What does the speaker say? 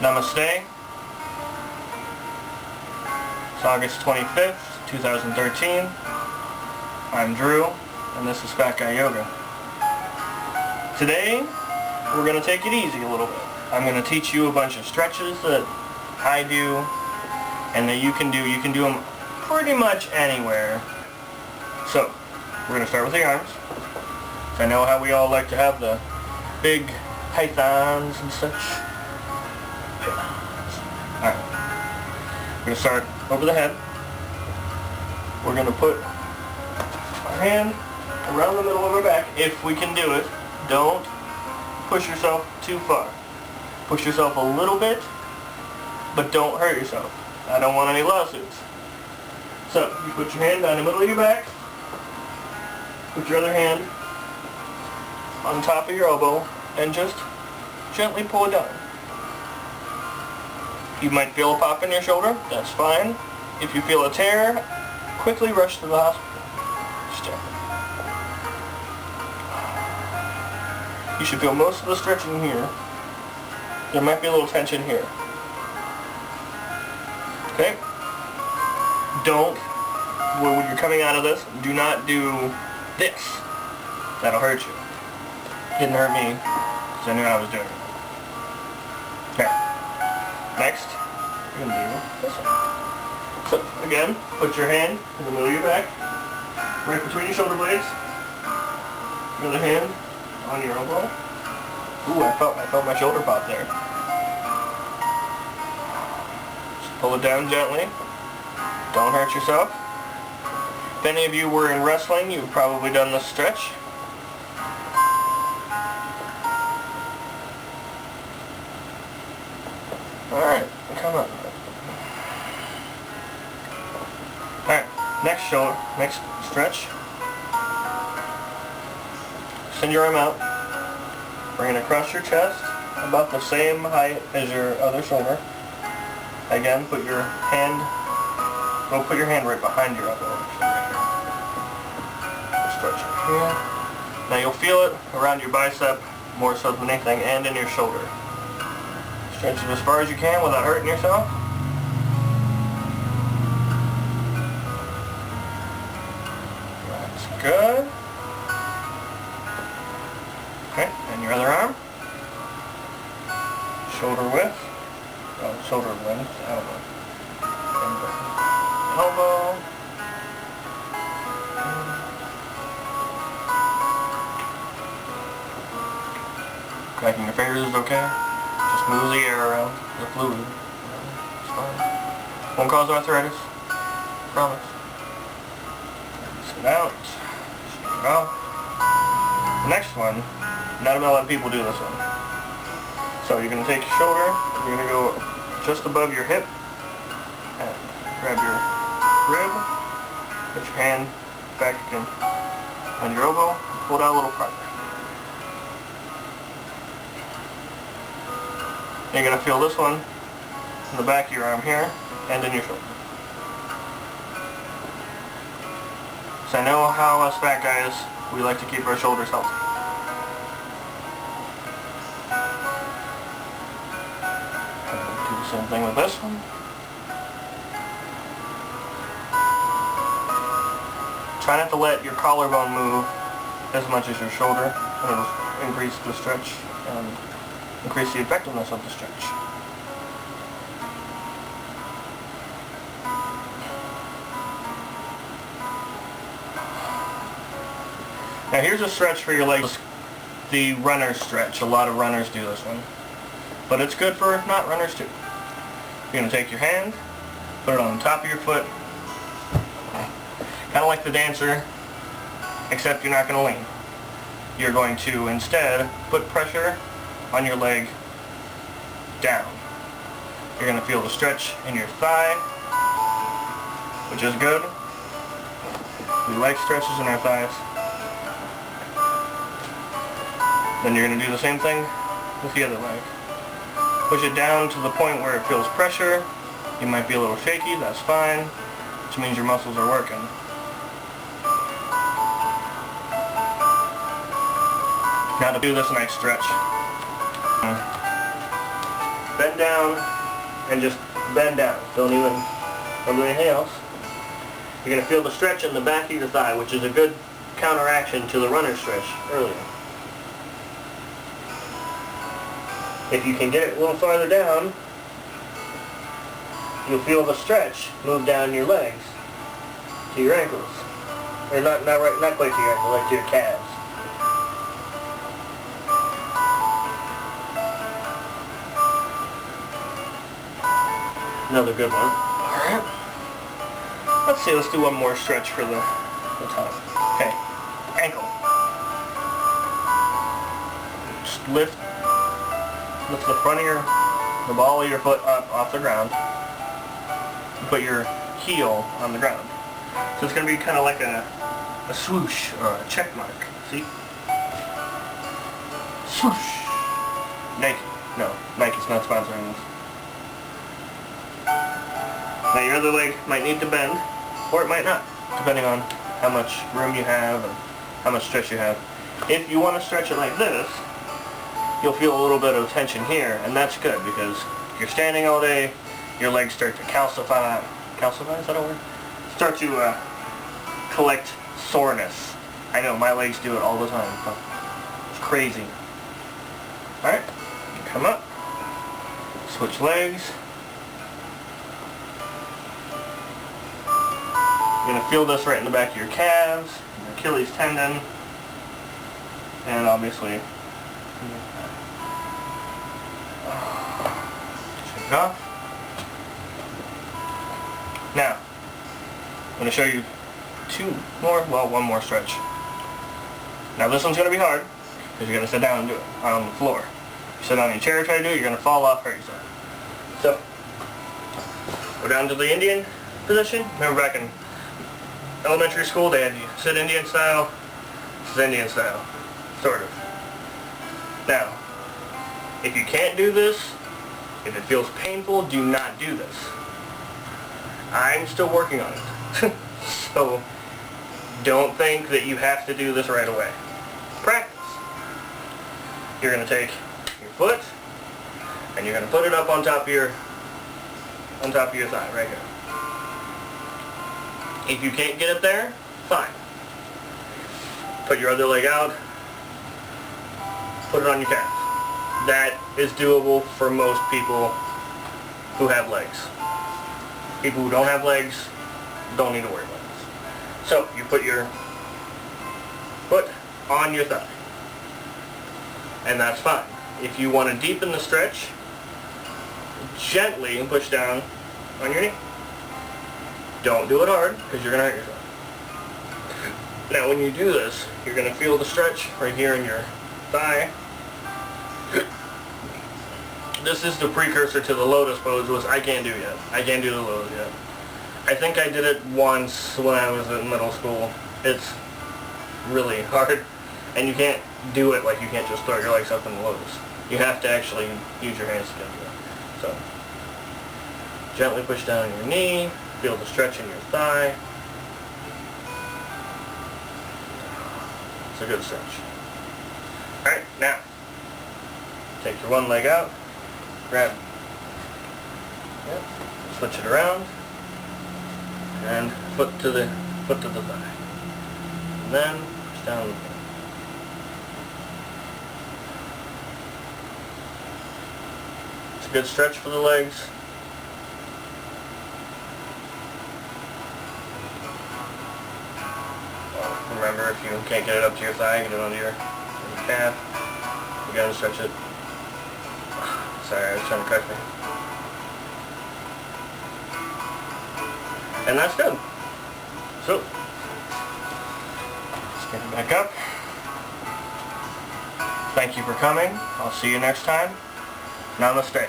Namaste. It's August 25th, 2013. I'm Drew, and this is Guy Yoga. Today, we're going to take it easy a little bit. I'm going to teach you a bunch of stretches that I do, and that you can do. You can do them pretty much anywhere. So, we're going to start with the arms. So I know how we all like to have the big pythons and such. Alright. We're going to start over the head. We're going to put our hand around the middle of our back, if we can do it. Don't push yourself too far. Push yourself a little bit, but don't hurt yourself. I don't want any lawsuits. So, you put your hand down the middle of your back. Put your other hand on top of your elbow and just gently pull it down. You might feel a pop in your shoulder, that's fine. If you feel a tear, quickly rush to the hospital. Just gently. You should feel most of the stretching here. There might be a little tension here. Okay? Don't, when you're coming out of this, do not do this. That'll hurt you. Didn't hurt me, because I knew I was doing it. Okay. Next, you're going to do this one. So, again, put your hand in the middle of your back, right between your shoulder blades. The other hand on your elbow. Ooh, I felt my shoulder pop there. Just pull it down gently. Don't hurt yourself. If any of you were in wrestling, you've probably done this stretch. Alright, come on. Alright, next stretch. Send your arm out. Bring it across your chest, about the same height as your other shoulder. Again, put your hand right behind your elbow. Stretch it here. Now you'll feel it around your bicep more so than anything, and in your shoulder. Stretch it as far as you can without hurting yourself. That's good. Okay, and your other arm. Shoulder width. Oh, shoulder length, elbow. Elbow. Cracking your fingers is okay. Just move the air around, the fluid. It's fine. Won't cause arthritis. Promise. Sit out. Shake it off. The next one, not a lot of people do this one. So you're going to take your shoulder, you're going to go just above your hip, and grab your rib, put your hand back again on your elbow, pull it out a little farther. You're going to feel this one in the back of your arm here, and in your shoulder. So I know how us fat guys, we like to keep our shoulders healthy. Do the same thing with this one. Try not to let your collarbone move as much as your shoulder, and it'll increase the stretch and increase the effectiveness of the stretch. Now here's a stretch for your legs, the runner stretch. A lot of runners do this one. But it's good for not runners too. You're going to take your hand, put it on the top of your foot, kind of like the dancer, except you're not going to lean. You're going to instead put pressure on your leg down. You're going to feel the stretch in your thigh, which is good. We like stretches in our thighs. Then you're going to do the same thing with the other leg. Push it down to the point where it feels pressure. You might be a little shaky, that's fine, which means your muscles are working. Now to do this nice stretch. bend down and just bend down. Don't do anything else. You're going to feel the stretch in the back of your thigh, which is a good counteraction to the runner stretch earlier. If you can get it a little farther down, you'll feel the stretch move down your legs to your ankles. Or not quite to your ankles, like to your calves. Another good one. Alright. Let's do one more stretch for the top. Okay. Ankle. Just lift the front of the ball of your foot up off the ground. And put your heel on the ground. So it's going to be kind of like a swoosh or a check mark. See? Swoosh. Nike. No, Nike's not sponsoring this. Now your other leg might need to bend, or it might not, depending on how much room you have and how much stretch you have. If you want to stretch it like this, you'll feel a little bit of tension here, and that's good because if you're standing all day, your legs start to calcify. Calcify, is that a word? Start to collect soreness. I know, my legs do it all the time. It's crazy. Alright, come up, switch legs. You're going to feel this right in the back of your calves, your Achilles tendon, and obviously shake it off. Now, I'm going to show you one more stretch. Now this one's going to be hard, because you're going to sit down and do it on the floor. If you sit on your chair and try to do it, you're going to fall off, hurt yourself. So, go down to the Indian position. Remember back in elementary school, they had you sit Indian style. This is Indian style, sort of. Now, if you can't do this, if it feels painful, do not do this. I'm still working on it. So, don't think that you have to do this right away. Practice. You're going to take your foot, and you're going to put it up on top of your thigh, right here. If you can't get it there, fine. Put your other leg out, put it on your calf. That is doable for most people who have legs. People who don't have legs don't need to worry about this. So, you put your foot on your thigh. And that's fine. If you want to deepen the stretch, gently push down on your knee. Don't do it hard, because you're going to hurt yourself. Now when you do this, you're going to feel the stretch right here in your thigh. This is the precursor to the lotus pose, which I can't do yet. I can't do the lotus yet. I think I did it once when I was in middle school. It's really hard, and you can't do it like you can't just throw your legs up in the lotus. You have to actually use your hands to do it. So, gently push down your knee. Feel the stretch in your thigh. It's a good stretch. Alright, now, take your one leg out, grab, switch it around, and foot to the thigh. And then, push down the thigh. It's a good stretch for the legs. Remember, if you can't get it up to your thigh, get it onto your calf. You gotta stretch it. Sorry, I was trying to correct me. And that's good. So, let's get it back up. Thank you for coming. I'll see you next time. Namaste.